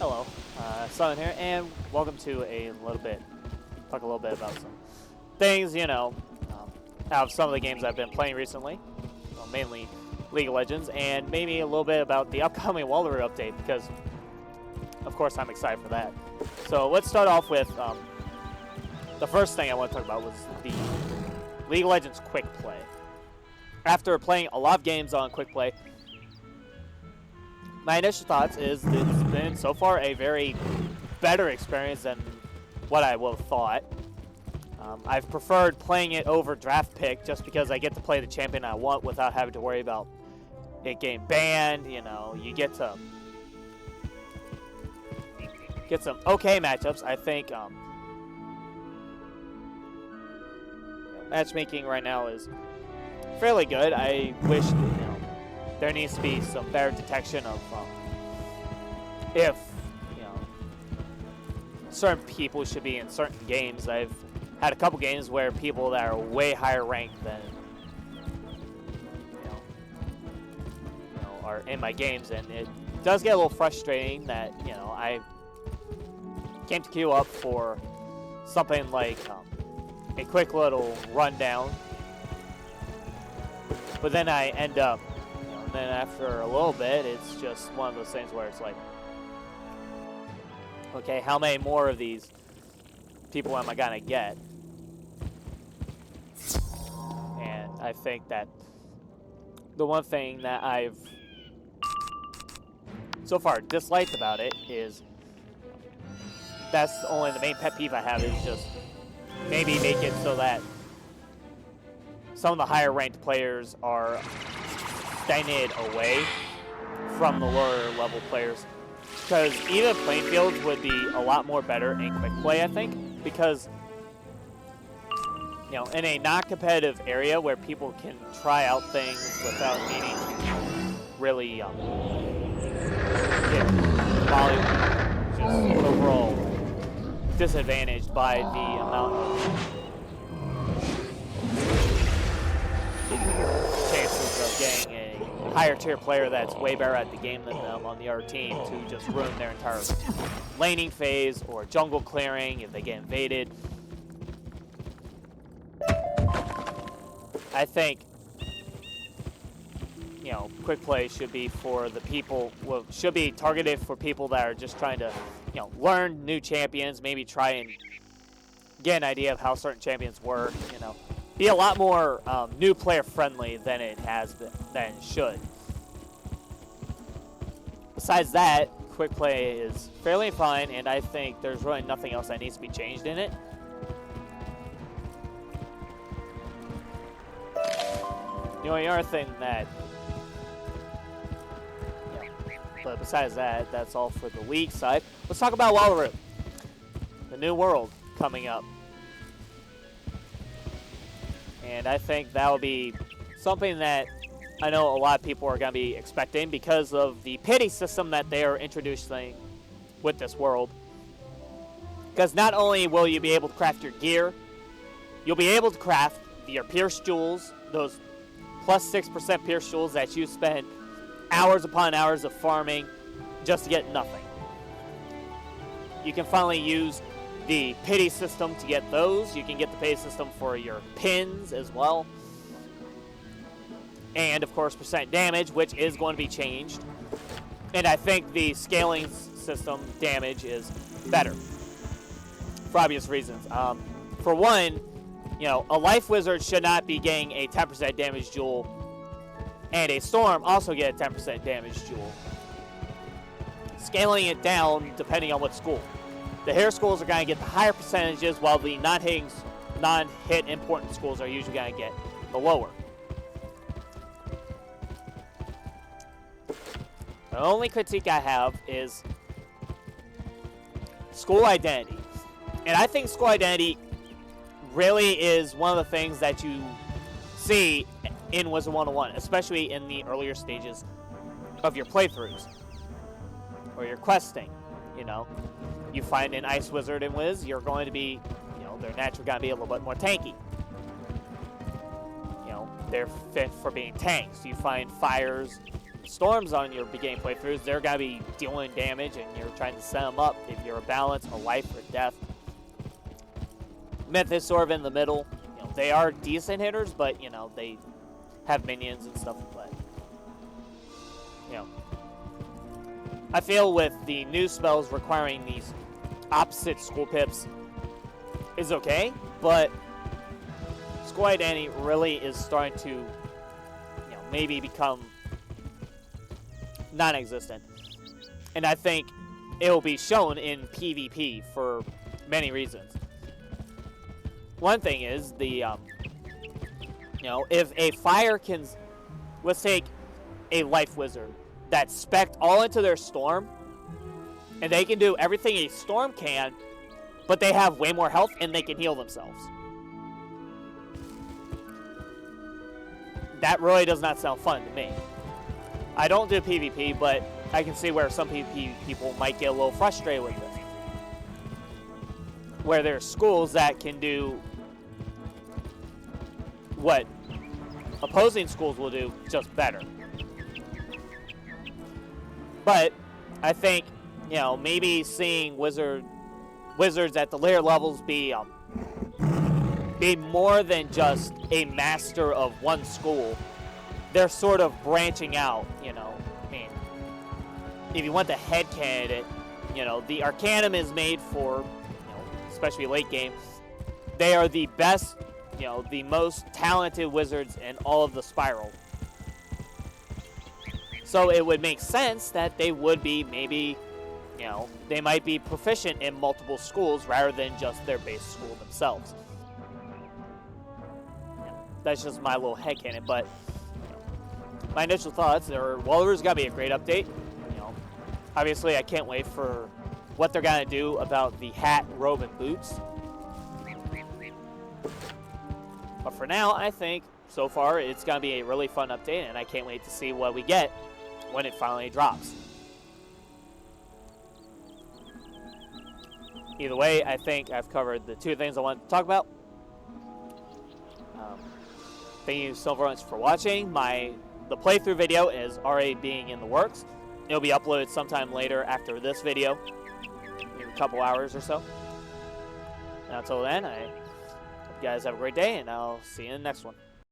Hello, Simon here, and welcome to talk a little bit about some things, out of some of the games I've been playing recently, well, mainly League of Legends, and maybe a little bit about the upcoming Wallaru update, because, of course, I'm excited for that. So let's start off with, the first thing I want to talk about was the League of Legends Quickplay. After playing a lot of games on Quickplay, my initial thoughts is that it's been so far a very better experience than what I would have thought. I've preferred playing it over draft pick just because I get to play the champion I want without having to worry about it getting banned. You get to get some okay matchups. I think matchmaking right now is fairly good. I wish there needs to be some better detection of if certain people should be in certain games. I've had a couple games where people that are way higher ranked than are in my games, and it does get a little frustrating that I came to queue up for something like a quick little rundown, but then I end up. Then after a little bit, it's just one of those things where it's like, okay, how many more of these people am I gonna get? And I think that the one thing that I've so far disliked about it is that's only the main pet peeve I have, is just maybe make it so that some of the higher ranked players are stagnated away from the lower level players, because even playing fields would be a lot more better in quick play, I think, because in a non-competitive area where people can try out things without needing to really get volume, just overall disadvantaged by the amount of chances of getting a higher tier player that's way better at the game than them on the other team to just ruin their entire laning phase or jungle clearing if they get invaded. I think quick play should be for the people, should be targeted for people that are just trying to learn new champions, maybe try and get an idea of how certain champions work, be a lot more new player friendly than it has been, than it should. Besides that, quick play is fairly fine, and I think there's really nothing else that needs to be changed in it. The only other thing that, but besides that, that's all for the League side. Let's talk about Wallaru, the new world coming up. And I think that will be something that I know a lot of people are going to be expecting because of the pity system that they are introducing with this world. Because not only will you be able to craft your gear, you'll be able to craft your pierce jewels, those plus 6% pierce jewels that you spend hours upon hours of farming just to get nothing. You can finally use the pity system to get those. You can get the pity system for your pins as well. And, of course, percent damage, which is going to be changed. And I think the scaling system damage is better for obvious reasons. For one, a life wizard should not be getting a 10% damage jewel, and a storm also get a 10% damage jewel. Scaling it down depending on what school. The hero schools are going to get the higher percentages, while the non-hit important schools are usually going to get the lower. The only critique I have is school identity. And I think school identity really is one of the things that you see in Wizard 101, especially in the earlier stages of your playthroughs or your questing. You find an Ice Wizard in Wiz, you're going to be, they're naturally going to be a little bit more tanky. They're fit for being tanks. You find Fires storms on your beginning playthroughs, they're going to be dealing damage, and you're trying to set them up if you're a balance, a life, or death. Myth is sort of in the middle. You know, they are decent hitters, but, you know, they have minions and stuff, but, you know. I feel with the new spells requiring these opposite school pips is okay, but school identity really is starting to, you know, maybe become non-existent. And I think it will be shown in PvP for many reasons. One thing is the, you know, if a fire can, let's take a life wizard that's spec'd all into their storm, and they can do everything a storm can, but they have way more health and they can heal themselves. That really does not sound fun to me. I don't do PvP, but I can see where some PvP people might get a little frustrated with this. Where there's schools that can do what opposing schools will do, just better. But I think, you know, maybe seeing wizards at the later levels be more than just a master of one school. They're sort of branching out, you know. I mean, if you want the headcanon it, you know, the Arcanum is made for, you know, especially late game. They are the best, you know, the most talented wizards in all of the Spiral. So it would make sense that they would be maybe, you know, they might be proficient in multiple schools rather than just their base school themselves. Yeah, that's just my little headcanon, but you know, my initial thoughts are Wallaru's gotta be a great update. You know, obviously I can't wait for what they're gonna do about the hat, robe, and boots. But for now, I think so far it's gonna be a really fun update, and I can't wait to see what we get when it finally drops. Either way, I think I've covered the two things I wanted to talk about. Thank you so much for watching. The playthrough video is already being in the works. It'll be uploaded sometime later after this video, maybe a couple hours or so. And until then, I hope you guys have a great day, and I'll see you in the next one.